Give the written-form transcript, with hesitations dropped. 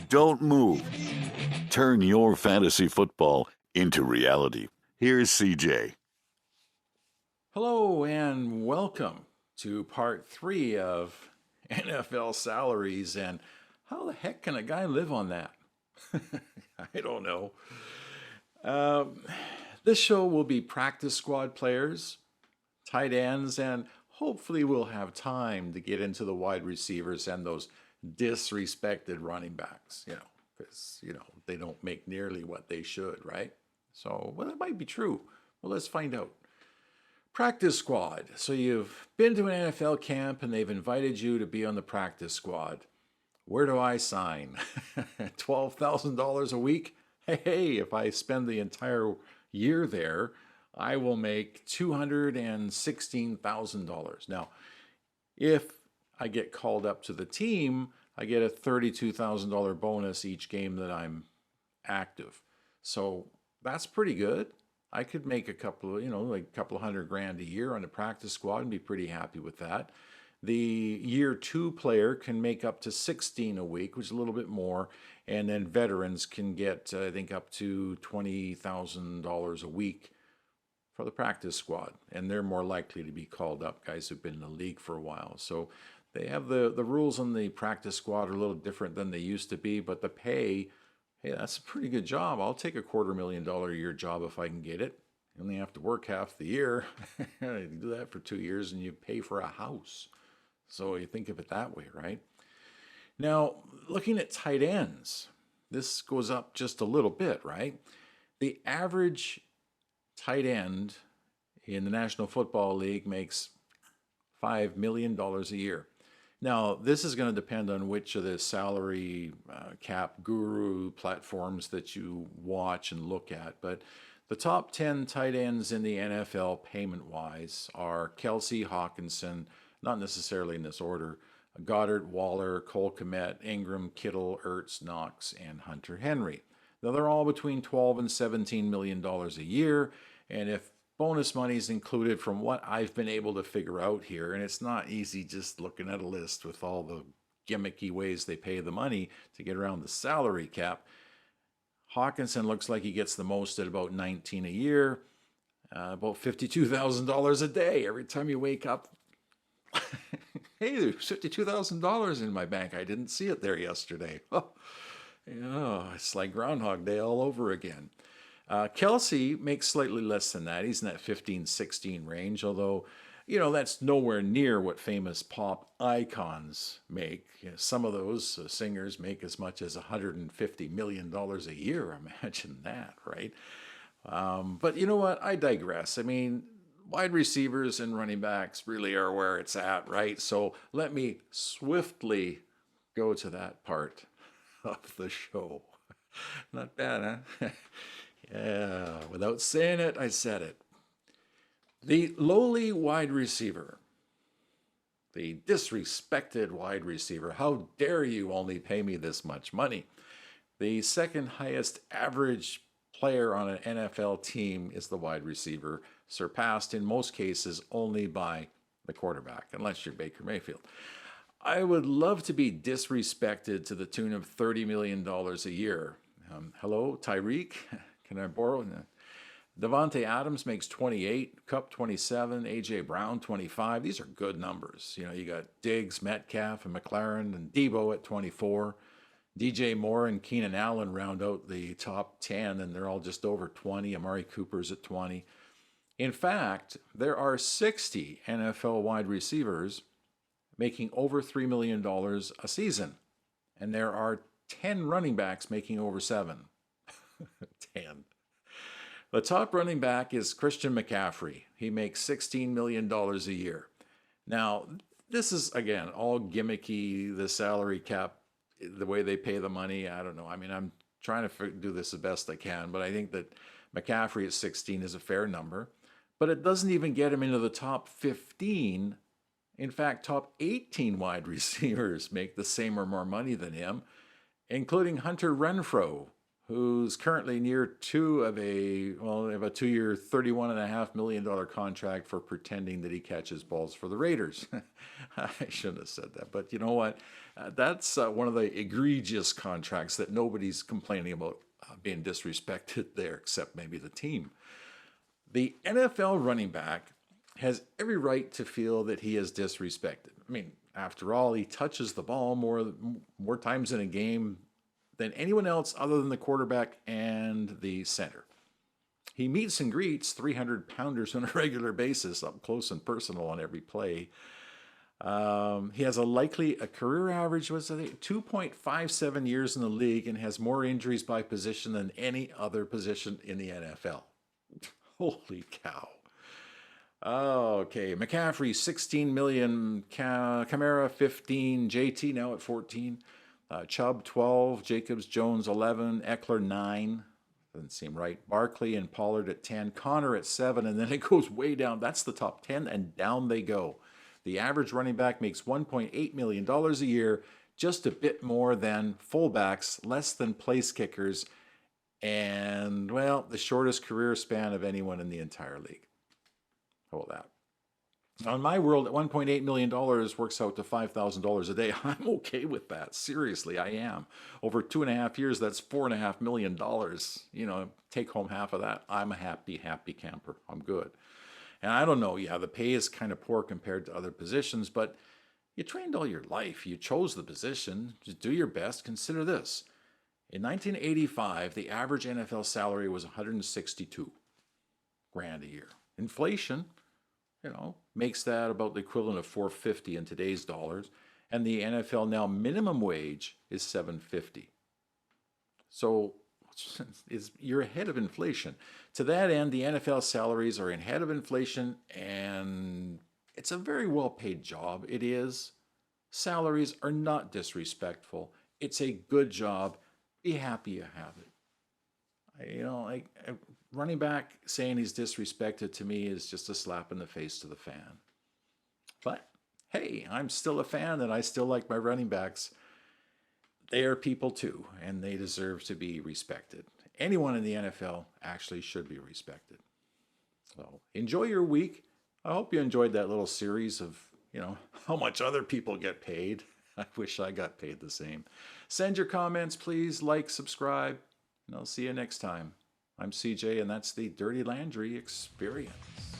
Don't move. Turn your fantasy football into reality. Here's CJ. Hello and welcome to part 3 of NFL salaries and how the heck can a guy live on that? I don't know. Um, this show will be practice squad players, tight ends, and hopefully we'll have time to get into the wide receivers and those disrespected running backs, because, they don't make nearly what they should, right? So, well, that might be true. Well, let's find out. Practice squad. So you've been to an NFL camp and they've invited you to be on the practice squad. Where do I sign? $12,000 a week? Hey, if I spend the entire year there, I will make $216,000. Now, if I get called up to the team, I get a $32,000 bonus each game that I'm active. So that's pretty good. I could make a couple of, like a couple of $100,000 a year on the practice squad and be pretty happy with that. The year 2 player can make up to 16 a week, which is a little bit more. And then veterans can get, I think, up to $20,000 a week for the practice squad. And they're more likely to be called up, guys who've been in the league for a while. So they have the rules on the practice squad are a little different than they used to be, but the pay, hey, that's a pretty good job. I'll take a $250,000 a year job if I can get it. You only have to work half the year. You do that for 2 years and you pay for a house. So you think of it that way, right? Now, looking at tight ends, this goes up just a little bit, right? The average tight end in the National Football League makes $5 million a year. Now, this is going to depend on which of the salary cap guru platforms that you watch and look at. But the top 10 tight ends in the NFL payment-wise are Kelsey, Hawkinson, not necessarily in this order, Goddard, Waller, Cole Kmet, Ingram, Kittle, Ertz, Knox, and Hunter Henry. Now, they're all between $12 and $17 million a year. And if bonus money is included from what I've been able to figure out here, and it's not easy just looking at a list with all the gimmicky ways they pay the money to get around the salary cap. Hawkinson looks like he gets the most at about 19 a year, about $52,000 a day. Every time you wake up, hey, there's $52,000 in my bank. I didn't see it there yesterday. It's like Groundhog Day all over again. Kelsey makes slightly less than that. He's in that 15-16 range, although, that's nowhere near what famous pop icons make. Some of those singers make as much as $150 million a year. Imagine that, right? But you know what? I digress. I mean, wide receivers and running backs really are where it's at, right? So let me swiftly go to that part of the show. Not bad, huh? Yeah, without saying it, I said it. The lowly wide receiver, the disrespected wide receiver, how dare you only pay me this much money? The second highest average player on an NFL team is the wide receiver, surpassed in most cases only by the quarterback, unless you're Baker Mayfield. I would love to be disrespected to the tune of $30 million a year. Hello, Tyreek? Can I borrow? Devontae Adams makes 28, Kupp 27, A.J. Brown 25. These are good numbers. You got Diggs, Metcalf, and McLaren, and Debo at 24. DJ Moore and Keenan Allen round out the top 10, and they're all just over 20. Amari Cooper's at 20. In fact, there are 60 NFL wide receivers making over $3 million a season, and there are 10 running backs making over 7. 10. The top running back is Christian McCaffrey. He makes $16 million a year. Now, this is, again, all gimmicky, the salary cap, the way they pay the money. I don't know. I mean, I'm trying to do this the best I can, but I think that McCaffrey at 16 is a fair number. But it doesn't even get him into the top 15. In fact, top 18 wide receivers make the same or more money than him, including Hunter Renfrow, who's currently near of a 2-year, $31.5 million contract for pretending that he catches balls for the Raiders. I shouldn't have said that, but you know what? That's one of the egregious contracts that nobody's complaining about being disrespected there, except maybe the team. The NFL running back has every right to feel that he is disrespected. I mean, after all, he touches the ball more times in a game than anyone else other than the quarterback and the center. He meets and greets 300-pounders on a regular basis, up close and personal on every play. He has a career average, 2.57 years in the league, and has more injuries by position than any other position in the NFL. Holy cow. Okay, McCaffrey, 16 million, Kamara, 15, JT now at 14, Chubb, 12, Jacobs, Jones, 11, Eckler, 9, doesn't seem right, Barkley and Pollard at 10, Connor at 7, and then it goes way down. That's the top 10, and down they go. The average running back makes $1.8 million a year, just a bit more than fullbacks, less than place kickers, and, well, the shortest career span of anyone in the entire league. How about that? On my world, at $1.8 million works out to $5,000 a day. I'm okay with that. Seriously, I am. Over 2.5 years, that's $4.5 million. You know, take home half of that. I'm a happy camper. I'm good. And I don't know, yeah, the pay is kind of poor compared to other positions, but you trained all your life. You chose the position. Just do your best. Consider this. In 1985, the average NFL salary was $162 grand a year. Inflation, makes that about the equivalent of $450 in today's dollars. And the NFL now minimum wage is $750. So you're ahead of inflation. To that end, the NFL salaries are ahead of inflation, and it's a very well-paid job. It is. Salaries are not disrespectful. It's a good job. Be happy you have it. Running back saying he's disrespected to me is just a slap in the face to the fan. But hey, I'm still a fan and I still like my running backs. They are people too, and they deserve to be respected. Anyone in the NFL actually should be respected. So enjoy your week. I hope you enjoyed that little series of, how much other people get paid. I wish I got paid the same. Send your comments, please. Like, subscribe, and I'll see you next time. I'm CJ, and that's the Dirty Landry Experience.